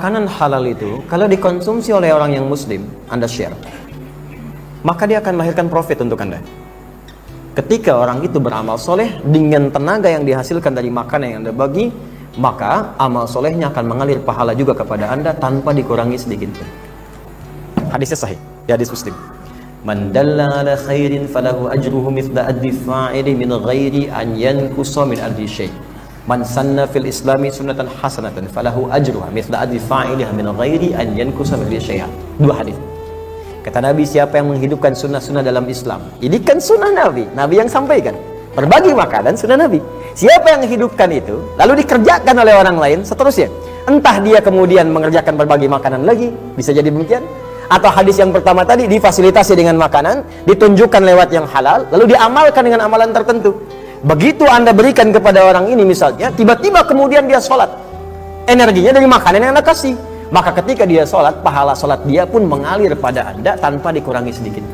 makanan halal itu kalau dikonsumsi oleh orang yang muslim, Anda share, maka dia akan melahirkan profit untuk Anda. Ketika orang itu beramal soleh dengan tenaga yang dihasilkan dari makanan yang Anda bagi, maka amal solehnya akan mengalir pahala juga kepada Anda tanpa dikurangi sedikit pun. Hadisnya sahih, di hadis Muslim. Man dalla ala khairin falahu ajruhu mithla ajri fa'ili min ghairi an yankusa min ajri syai'. Man sanna fil islami sunnatan hasanatan falahu ajruha mithla ajri fa'iliha min ghairi an yankusa min ajri syai'. Dua hadis. Kata Nabi, siapa yang menghidupkan sunnah-sunnah dalam Islam, ini kan sunnah Nabi, Nabi yang sampaikan, berbagi makanan sunnah Nabi. Siapa yang menghidupkan itu lalu dikerjakan oleh orang lain seterusnya, entah dia kemudian mengerjakan berbagi makanan lagi, bisa jadi demikian, atau hadis yang pertama tadi difasilitasi dengan makanan, ditunjukkan lewat yang halal, lalu diamalkan dengan amalan tertentu. Begitu Anda berikan kepada orang ini misalnya, tiba-tiba kemudian dia sholat, energinya dari makanan yang Anda kasih, maka ketika dia sholat, pahala sholat dia pun mengalir pada Anda tanpa dikurangi sedikit.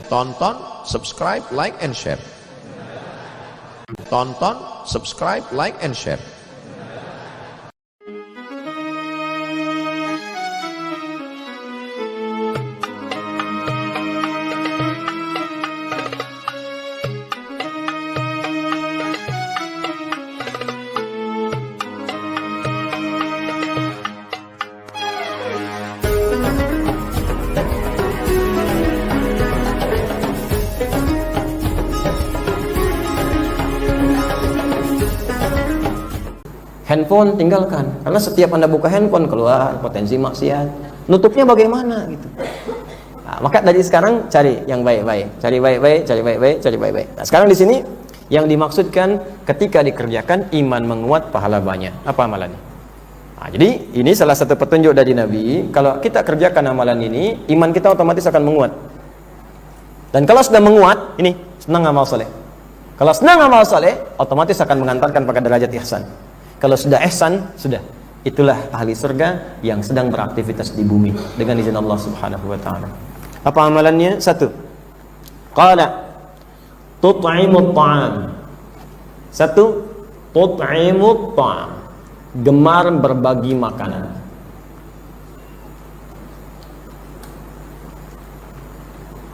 Tonton, subscribe, like, and share. Tonton, subscribe, like, and share. Handphone tinggalkan, karena setiap Anda buka handphone keluar potensi maksiat. Nutupnya bagaimana gitu. Nah, maka dari sekarang cari yang baik-baik, cari baik-baik, cari baik-baik, cari baik-baik. Nah, sekarang di sini yang dimaksudkan ketika dikerjakan iman menguat, pahala banyak. Apa amalannya? Nah, jadi ini salah satu petunjuk dari Nabi. Kalau kita kerjakan amalan ini, iman kita otomatis akan menguat. Dan kalau sudah menguat, ini senang amal soleh. Kalau senang amal soleh, otomatis akan mengantarkan pada derajat ihsan. Kalau sudah ihsan, sudah. Itulah ahli surga yang sedang beraktivitas di bumi dengan izin Allah Subhanahu wa taala. Apa amalannya? Satu. Qala tut'imut ta'am. Satu, tut'imut ta'am. Gemar berbagi makanan.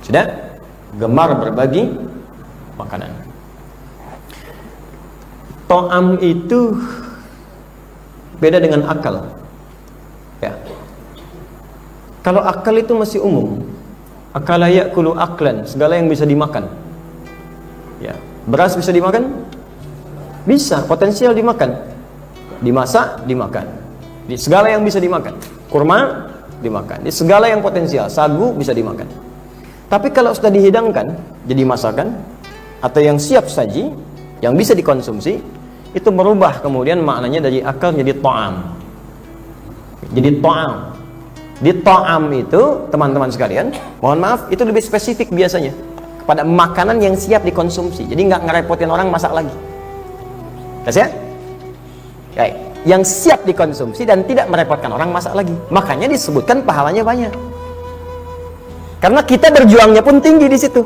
Sudah? Gemar berbagi makanan. Ta'am itu beda dengan akal, ya. Kalau akal itu masih umum, akala ya'kulu aklan, segala yang bisa dimakan, ya. Beras bisa dimakan, bisa, potensial dimakan, dimasak dimakan, di segala yang bisa dimakan, kurma dimakan, di segala yang potensial, sagu bisa dimakan. Tapi kalau sudah dihidangkan jadi masakan atau yang siap saji yang bisa dikonsumsi, itu merubah kemudian maknanya dari akal jadi ta'am. Jadi ta'am. Di ta'am itu, teman-teman sekalian, mohon maaf, itu lebih spesifik biasanya kepada makanan yang siap dikonsumsi. Jadi nggak ngerepotin orang masak lagi. Kasih ya? Baik. Yang siap dikonsumsi dan tidak merepotkan orang masak lagi. Makanya disebutkan pahalanya banyak. Karena kita berjuangnya pun tinggi di situ.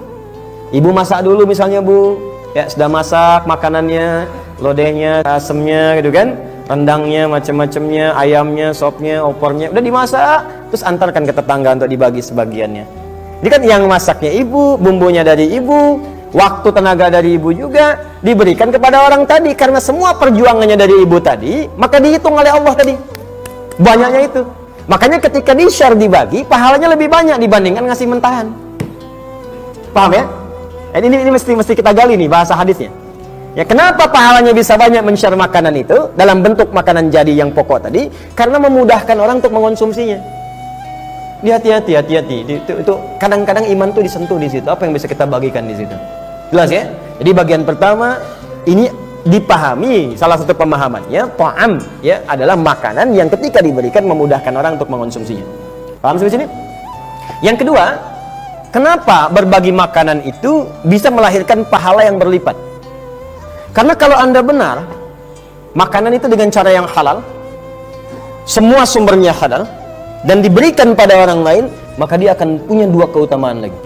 Ibu masak dulu misalnya, Bu. Ya, sudah masak makanannya, lodehnya, asemnya gitu kan, rendangnya, macam-macamnya, ayamnya, sopnya, opornya udah dimasak, terus antarkan ke tetangga untuk dibagi sebagiannya. Ini kan yang masaknya ibu, bumbunya dari ibu, waktu tenaga dari ibu juga diberikan kepada orang tadi, karena semua perjuangannya dari ibu tadi, maka dihitung oleh Allah tadi banyaknya itu. Makanya ketika di-share, dibagi, pahalanya lebih banyak dibandingkan ngasih mentahan. Paham ya? Ini mesti kita gali nih bahasa hadisnya. Ya, kenapa pahalanya bisa banyak men-share makanan itu dalam bentuk makanan jadi yang pokok tadi? Karena memudahkan orang untuk mengonsumsinya. Hati-hati. Itu kadang-kadang iman tuh disentuh di situ. Apa yang bisa kita bagikan di situ? Jelas ya? Jadi bagian pertama ini dipahami, salah satu pemahamannya ta'am ya adalah makanan yang ketika diberikan memudahkan orang untuk mengonsumsinya. Paham sampai sini? Yang kedua, kenapa berbagi makanan itu bisa melahirkan pahala yang berlipat? Karena kalau Anda benar, makanan itu dengan cara yang halal, semua sumbernya halal, dan diberikan pada orang lain, maka dia akan punya dua keutamaan lagi.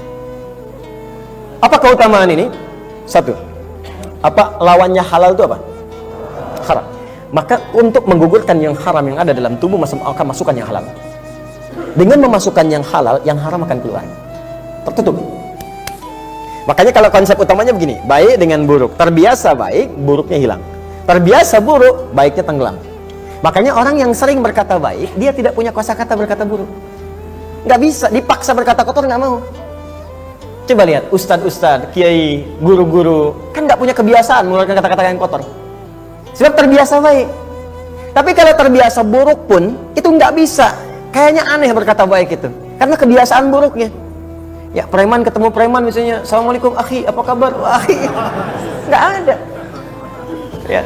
Apa keutamaan ini? Satu, apa lawannya halal itu apa? Haram. Maka untuk menggugurkan yang haram yang ada dalam tubuh, akan masukkan yang halal. Dengan memasukkan yang halal, yang haram akan keluar. Tertutup. Makanya kalau konsep utamanya begini, baik dengan buruk. Terbiasa baik, buruknya hilang. Terbiasa buruk, baiknya tenggelam. Makanya orang yang sering berkata baik, dia tidak punya kosakata berkata buruk. Nggak bisa, dipaksa berkata kotor nggak mau. Coba lihat, ustadz-ustadz, kiai, guru-guru, kan nggak punya kebiasaan mengeluarkan kata-kata yang kotor. Sebab terbiasa baik. Tapi kalau terbiasa buruk pun, itu nggak bisa. Kayaknya aneh berkata baik itu, karena kebiasaan buruknya. Ya, preman ketemu preman misalnya, assalamualaikum akhi, apa kabar? Akhi, nggak ada. Ya,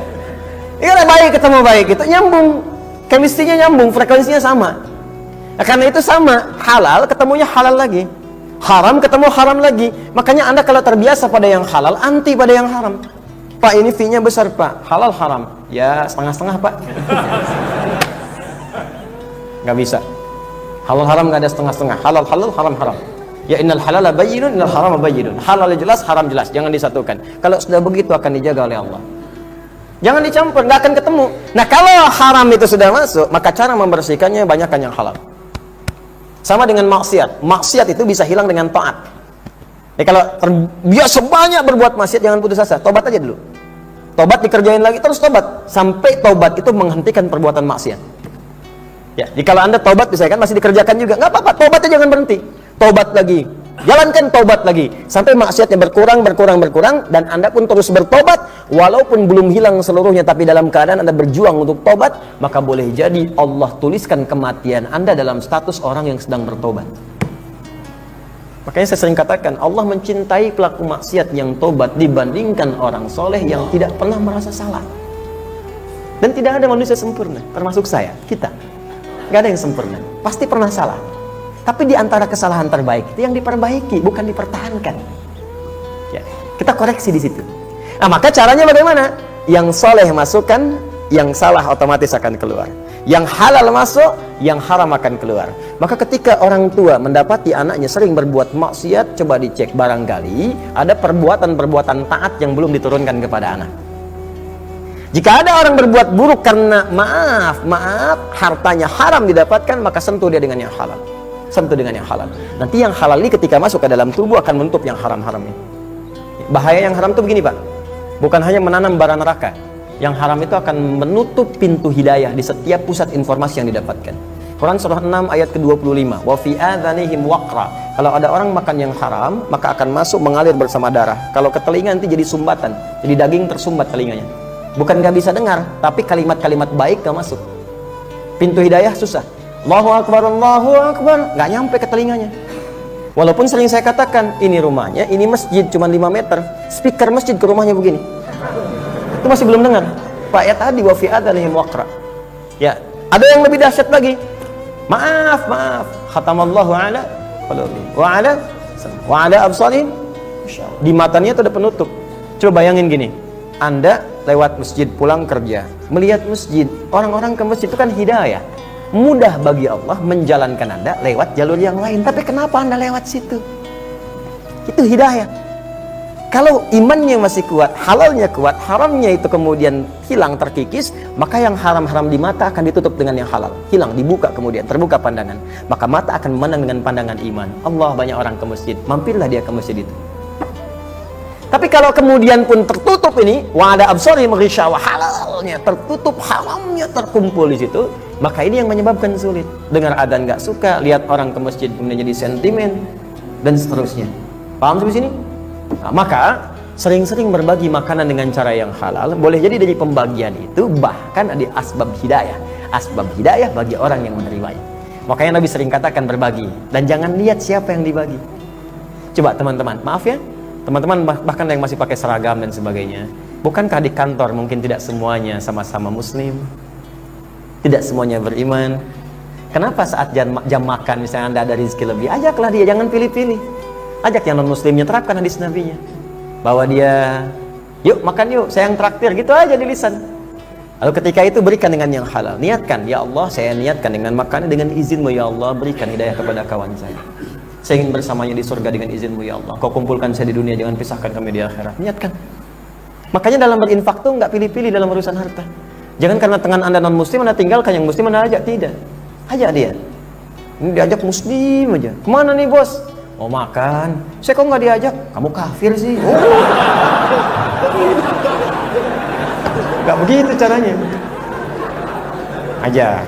ini baik ketemu baik itu nyambung, chemistry-nya nyambung, frekuensinya sama. Nah, karena itu sama, halal ketemunya halal lagi, haram ketemu haram lagi. Makanya Anda kalau terbiasa pada yang halal, anti pada yang haram. Pak, ini fee-nya besar Pak, halal haram, ya setengah-setengah Pak. Nggak bisa. Halal haram nggak ada setengah-setengah, halal halal, haram haram. Ya innal halala bayyinun, innal harama bayyinun. Halal jelas, haram jelas, jangan disatukan. Kalau sudah begitu akan dijaga oleh Allah. Jangan dicampur, nggak akan ketemu. Nah, kalau haram itu sudah masuk, maka cara membersihkannya banyakkan yang halal. Sama dengan maksiat. Maksiat itu bisa hilang dengan taat. Kalau terbiasa banyak berbuat maksiat, jangan putus asa, tobat aja dulu. Tobat dikerjain lagi, terus tobat sampai tobat itu menghentikan perbuatan maksiat. Ya, jika Anda tobat bisa kan masih dikerjakan juga, nggak apa-apa, tobatnya jangan berhenti. Tobat lagi, jalankan tobat lagi sampai maksiatnya berkurang dan Anda pun terus bertobat walaupun belum hilang seluruhnya, tapi dalam keadaan Anda berjuang untuk tobat, maka boleh jadi Allah tuliskan kematian Anda dalam status orang yang sedang bertobat. Makanya saya sering katakan, Allah mencintai pelaku maksiat yang tobat dibandingkan orang soleh yang tidak pernah merasa salah. Dan tidak ada manusia sempurna, termasuk saya, kita. Gak ada yang sempurna, pasti pernah salah. Tapi di antara kesalahan terbaik itu yang diperbaiki, bukan dipertahankan. Ya, kita koreksi di situ. Nah, maka caranya bagaimana? Yang soleh masukkan, yang salah otomatis akan keluar. Yang halal masuk, yang haram akan keluar. Maka ketika orang tua mendapati anaknya sering berbuat maksiat, coba dicek, barangkali ada perbuatan-perbuatan taat yang belum diturunkan kepada anak. Jika ada orang berbuat buruk karena maaf, hartanya haram didapatkan, maka sentuh dia dengan yang halal. Sentuh dengan yang halal. Nanti yang halal ini ketika masuk ke dalam tubuh akan menutup yang haram-haramnya. Bahaya yang haram itu begini Pak, bukan hanya menanam bara neraka. Yang haram itu akan menutup pintu hidayah di setiap pusat informasi yang didapatkan. Quran surah 6 ayat ke-25, wa fi adhanihim waqra. Kalau ada orang makan yang haram, maka akan masuk mengalir bersama darah. Kalau ke telinga nanti jadi sumbatan, jadi daging tersumbat telinganya. Bukan gak bisa dengar, tapi kalimat-kalimat baik gak masuk. Pintu hidayah susah. Allahu Akbar, gak nyampe ke telinganya. Walaupun sering saya katakan, ini rumahnya, ini masjid cuma 5 meter, speaker masjid ke rumahnya begini, itu masih belum dengar. Pak, ya tadi wa fi adhanihim waqra. Ya, ada yang lebih dahsyat lagi. Maaf, khatamallahu ala qulubihim wa ala absarihim. Di matanya itu ada penutup. Coba bayangin gini, Anda lewat masjid pulang kerja, melihat masjid, orang-orang ke masjid itu kan hidayah. Mudah bagi Allah menjalankan Anda lewat jalur yang lain. Tapi kenapa Anda lewat situ? Itu hidayah. Kalau imannya masih kuat, halalnya kuat, haramnya itu kemudian hilang, terkikis, maka yang haram-haram di mata akan ditutup dengan yang halal. Hilang, dibuka kemudian, terbuka pandangan. Maka mata akan memandang dengan pandangan iman. Allah, banyak orang ke masjid, mampirlah dia ke masjid itu. Tapi kalau kemudian pun tertutup ini, wa'ada absarihim ghishawa, halalnya tertutup, haramnya terkumpul di situ, maka ini yang menyebabkan sulit. Dengar adzan nggak suka, lihat orang ke masjid kemudian jadi sentimen, dan seterusnya. Paham sampai sini? Nah, maka sering-sering berbagi makanan dengan cara yang halal, boleh jadi dari pembagian itu bahkan ada asbab hidayah bagi orang yang menerimanya. Makanya Nabi sering katakan berbagi, dan jangan lihat siapa yang dibagi. Coba teman-teman, maaf ya, teman-teman bahkan yang masih pakai seragam dan sebagainya, bukankah di kantor mungkin tidak semuanya sama-sama muslim, tidak semuanya beriman? Kenapa saat jam makan misalnya Anda ada rezeki lebih, ajaklah dia, jangan pilih-pilih. Ajak yang non-muslimnya, terapkan hadis Nabinya, bahwa dia, yuk makan yuk, saya yang traktir, gitu aja di lisan. Lalu ketika itu berikan dengan yang halal. Niatkan, ya Allah, saya niatkan dengan makan dengan izin-Mu ya Allah, berikan hidayah kepada kawan saya. Saya ingin bersamanya di surga dengan izin-Mu ya Allah. Kau kumpulkan saya di dunia, jangan pisahkan kami di akhirat. Niatkan. Makanya dalam berinfak tuh nggak pilih-pilih dalam urusan harta. Jangan karena tangan Anda non muslim Anda tinggalkan, yang muslim Anda ajak, tidak. Ajak dia. Ini diajak muslim aja. Kemana nih bos? Mau makan. Saya kok nggak diajak? Kamu kafir sih. Oh. Gak begitu caranya. Aja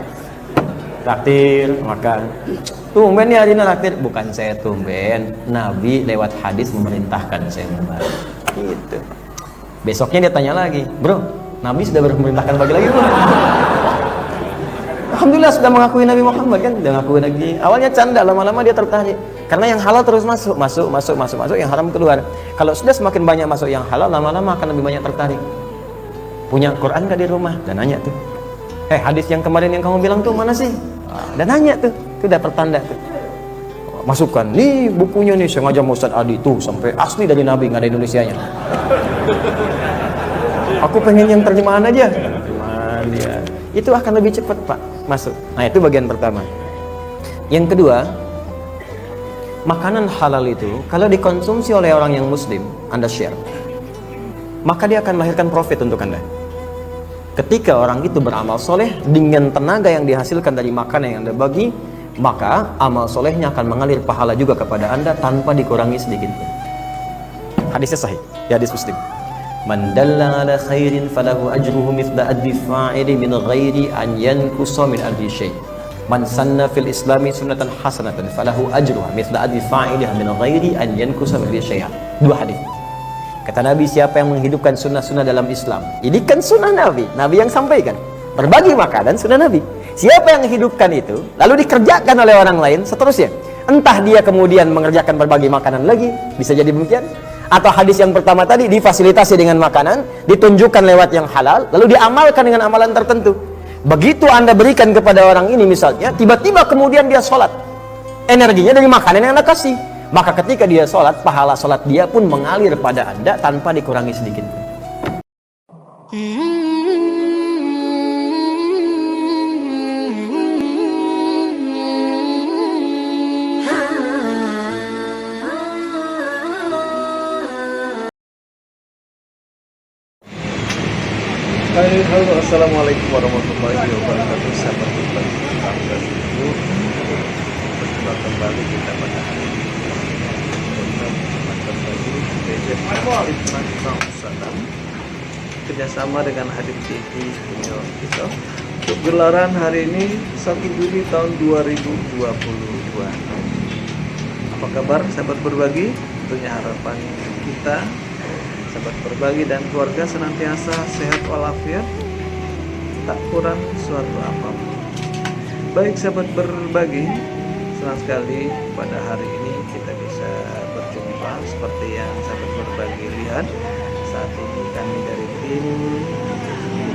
traktir makan. Tumben ya hari ini traktir. Bukan saya tumben, Nabi lewat hadis memerintahkan saya membagi. Gitu. Besoknya dia tanya lagi, bro, Nabi sudah memerintahkan bagi lagi bro? Alhamdulillah sudah mengakui Nabi Muhammad kan, sudah mengakui lagi. Awalnya canda, lama-lama dia tertarik. Karena yang halal terus masuk, yang haram keluar. Kalau sudah semakin banyak masuk yang halal, lama-lama akan lebih banyak tertarik. Punya Quran gak di rumah? Dan nanya tuh. Hadis yang kemarin yang kamu bilang tuh mana sih? Dan nanya tuh. Itu udah pertanda tuh. Masukkan. Nih bukunya nih sengaja Ustaz Adi tuh sampai asli dari Nabi, nggak ada Indonesianya. Aku pengen yang terjemahan aja. Terjemahan dia. Itu akan lebih cepat Pak masuk. Nah itu bagian pertama. Yang kedua, makanan halal itu kalau dikonsumsi oleh orang yang muslim, Anda share, maka dia akan melahirkan profit untuk Anda. Ketika orang itu beramal soleh dengan tenaga yang dihasilkan dari makanan yang Anda bagi, maka amal solehnya akan mengalir pahala juga kepada Anda tanpa dikurangi sedikit pun. Hadisnya sahih, ya hadis Muslim. Man dalla ala khairin falahu ajruhu mithla addi fa'ili min ghairi an yankusa min addi syai'. Man sanna fil islami sunnatan hasanatan falahu ajruha mithla addi fa'iliha min ghairi an yankusa min addi syai'. Dua hadis. Kata Nabi, siapa yang menghidupkan sunnah-sunnah dalam Islam? Ini kan sunnah Nabi, Nabi yang sampaikan. Berbagi makanan sunnah Nabi. Siapa yang menghidupkan itu, lalu dikerjakan oleh orang lain, seterusnya. Entah dia kemudian mengerjakan berbagi makanan lagi, bisa jadi demikian. Atau hadis yang pertama tadi, difasilitasi dengan makanan, ditunjukkan lewat yang halal, lalu diamalkan dengan amalan tertentu. Begitu Anda berikan kepada orang ini misalnya, tiba-tiba kemudian dia sholat. Energinya dari makanan yang Anda kasih. Maka ketika dia sholat, pahala sholat dia pun mengalir pada Anda tanpa dikurangi sedikit. Halo, assalamualaikum warahmatullahi wabarakatuh. Sahabat berbagi berjumpa kembali kita pada hari ini. Kerjasama dengan Hadib TV Junior kita untuk gelaran hari ini 1 Juli tahun 2022. Apa kabar sahabat berbagi? Tentunya harapan kita sahabat berbagi dan keluarga senantiasa sehat walafiat, tak kurang suatu apapun. Baik sahabat berbagi, senang sekali pada hari ini kita bisa berjumpa seperti yang sahabat berbagi lihat. Saat ini kami dari tim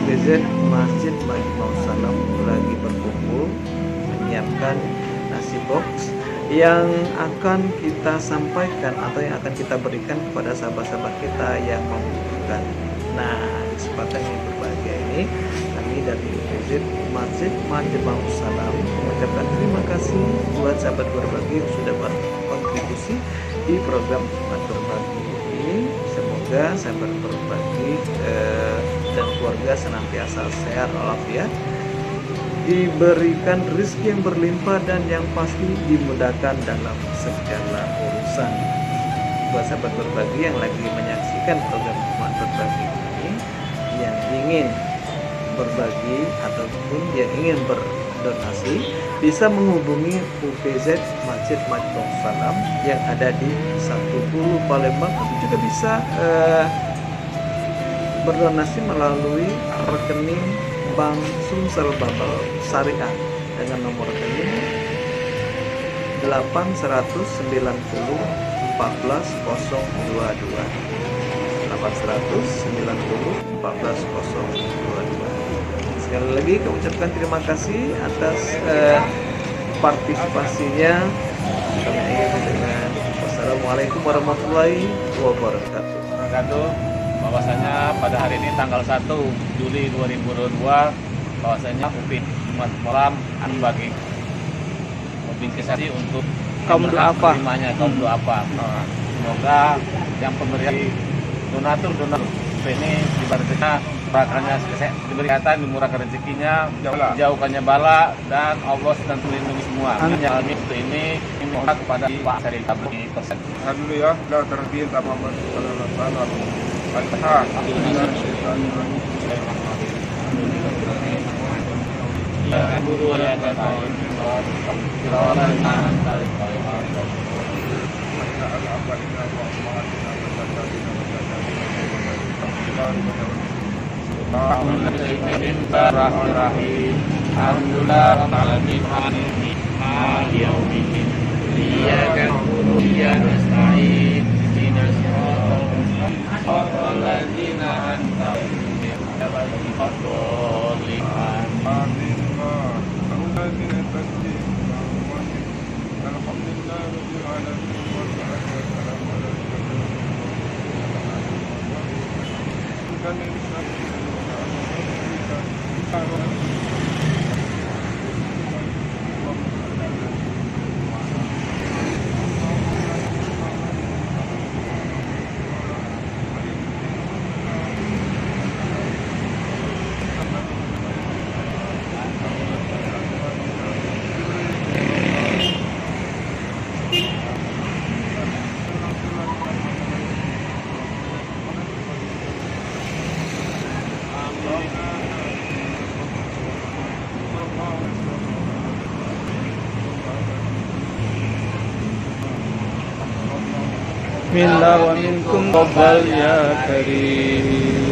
BZ Masjid Majma'us Salam lagi berkumpul menyiapkan nasi box yang akan kita sampaikan atau yang akan kita berikan kepada sahabat-sahabat kita yang membutuhkan. Nah, di kesempatan yang berbahagia ini kami dari BZ Masjid Majma'us Salam mengucapkan terima kasih buat sahabat berbagi yang sudah berkontribusi di program Jumat Berbagi ini. Semoga sahabat berbagi dan keluarga senantiasa sehat walafiat, diberikan rezeki yang berlimpah dan yang pasti dimudahkan dalam segala urusan. Buat sahabat berbagi yang lagi menyaksikan program Jumat Berbagi ini, yang ingin berbagi ataupun yang ingin berdonasi, bisa menghubungi UPZ Masjid Majma'us Salam yang ada di 10 Palembang, atau juga bisa berdonasi melalui rekening Bank Sumsel Babel Syariah dengan nomor rekening 890 14 022 890 14 022. Sekali lagi kami ucapkan terima kasih atas partisipasinya. Kami akhiri dengan wassalamualaikum warahmatullahi wabarakatuh. bahwasanya pada hari ini tanggal 1 Juli 2022 bahwasanya UPI Jumat malam bagi mobilisasi untuk Kaum duafa. kaum duafa. Semoga yang pemberian donatur ini ibaratnya murahkannya diberi kesehatan, dimurahkan rezekinya, jauhkannya bala, dan Allah sedang melindungi semua. Amin. Untuk ini mohon kepada Pak Sari Kabli persen. Alhamdulillah, la terbiyin sama masalah. Al-Fatihah. Ya guru ya Bismillahirrahmanirrahim. Alhamdulillah alamin yaumiddin. Iyyaka na'budu wa iyyaka nasta'in. Ihdinas siratal mustaqim. Siratal ladzina an'amta 'alaihim ghairil maghdubi 'alaihim. Minna wa minkum qabbal ya karim.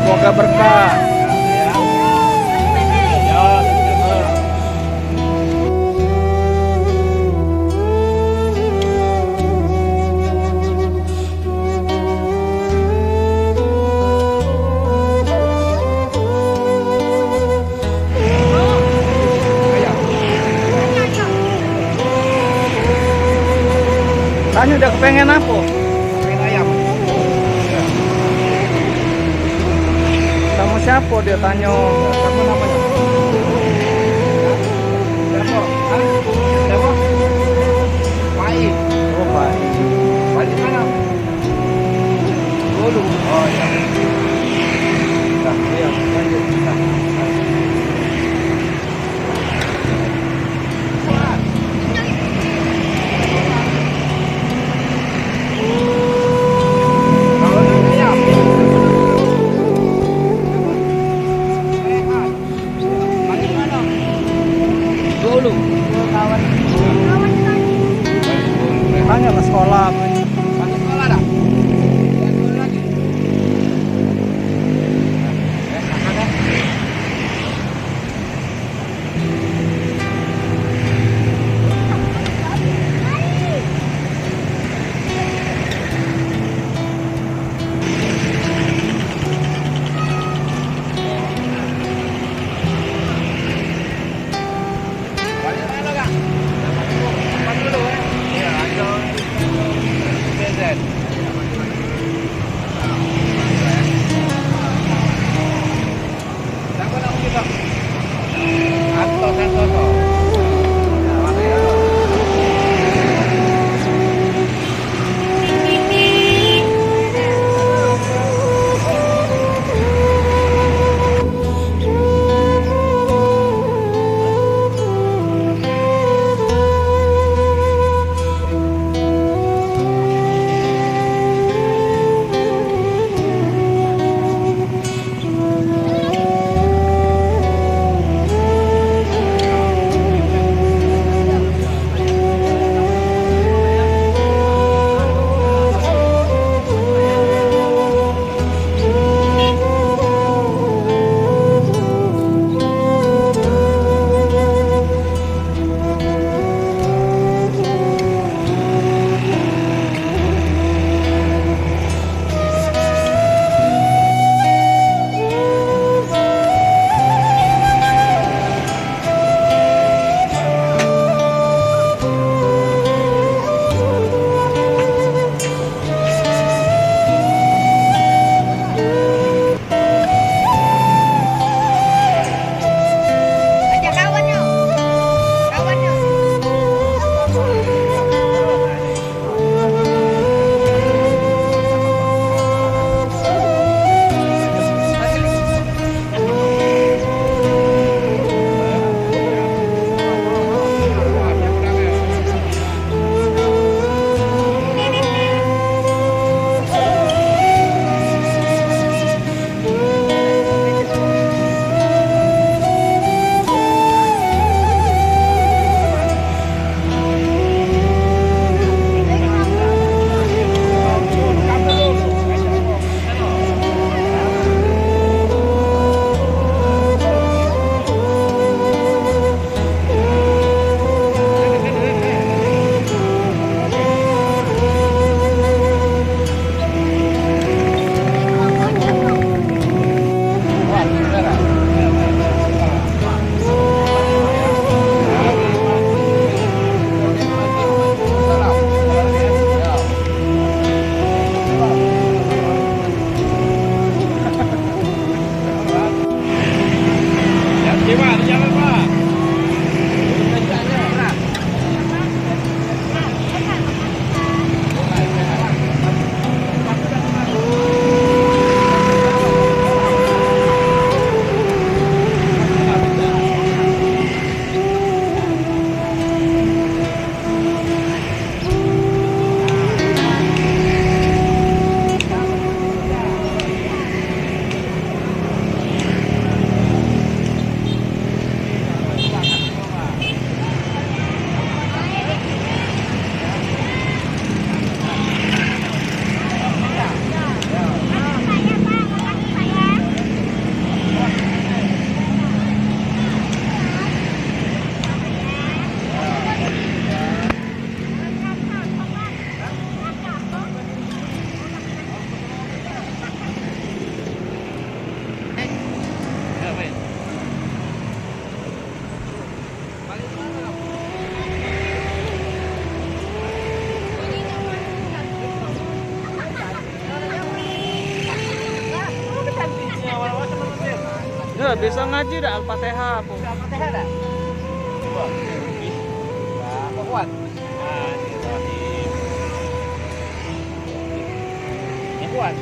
semoga berkah. Tanya udah kepengen apa? Pengen ayam. Sama siapa dia tanya? Siapa namanya? Siapa? Hah? Siapa? Pai. Oh, Pai. Pai di mana? Dulu. Oh, iya. Nah, iya, lanjut. Nah. Dulu kawan tanya ke sekolah. Sekolah dah. bisa ngaji dah Al-Fatihah apa? Al-Fatihah dah. Coba. Nah, kuat. Bismillahirrahmanirrahim. Yang kuat.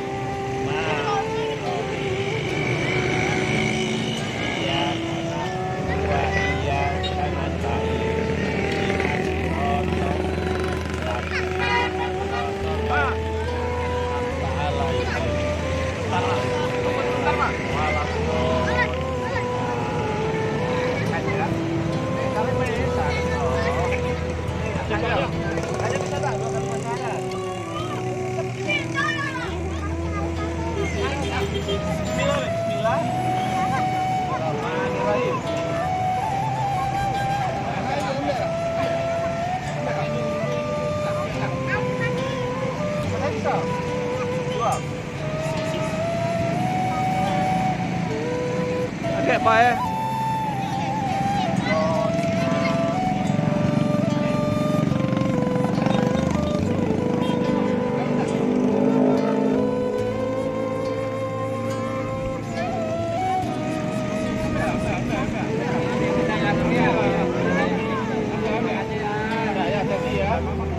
Oke, Pak ya.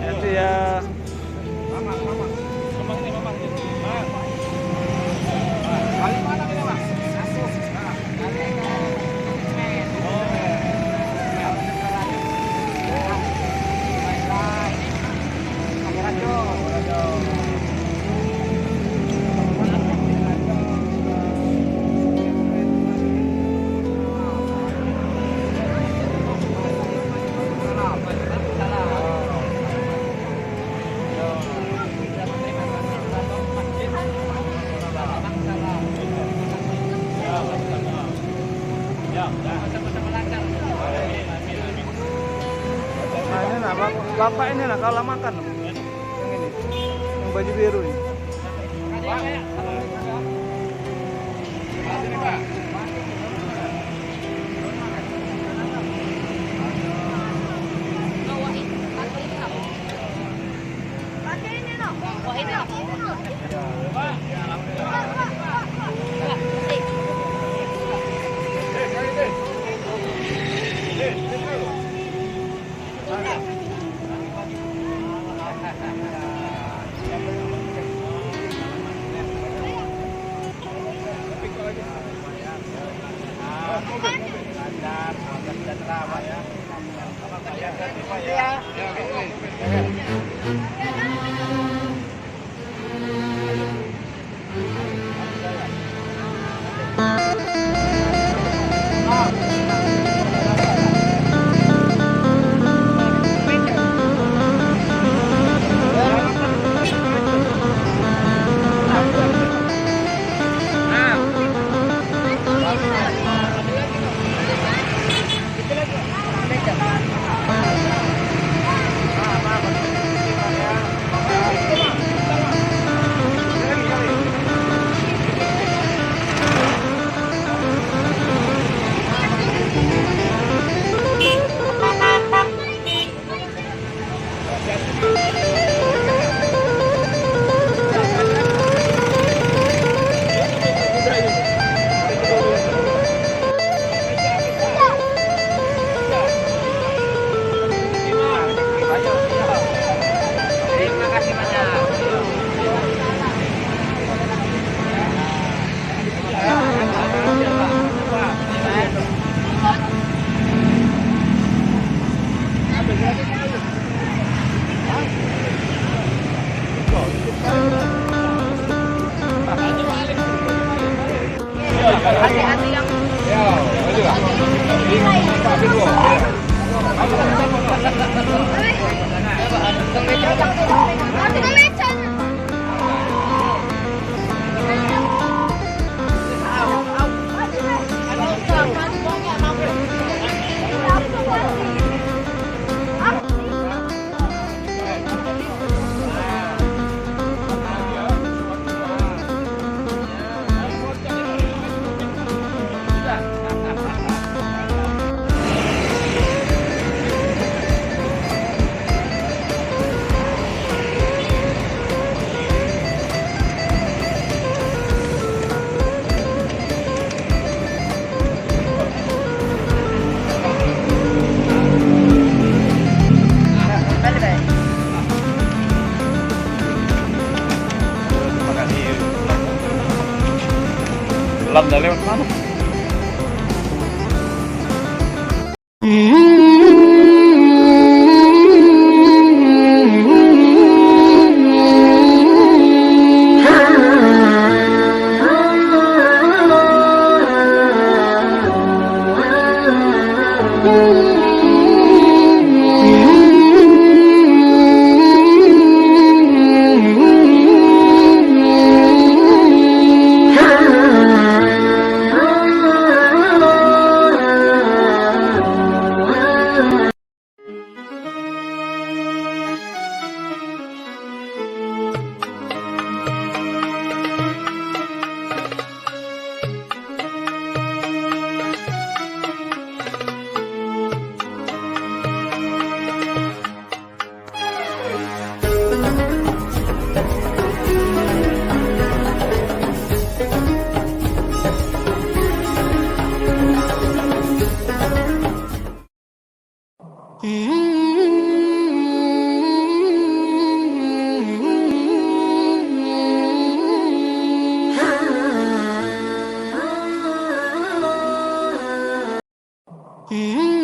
Itu ya. Nah, ini nah, bapak ini lah kalau makan yang ini, yang baju biru ini. Hati-hati yang Lam dah lewat mana? Mm-hmm.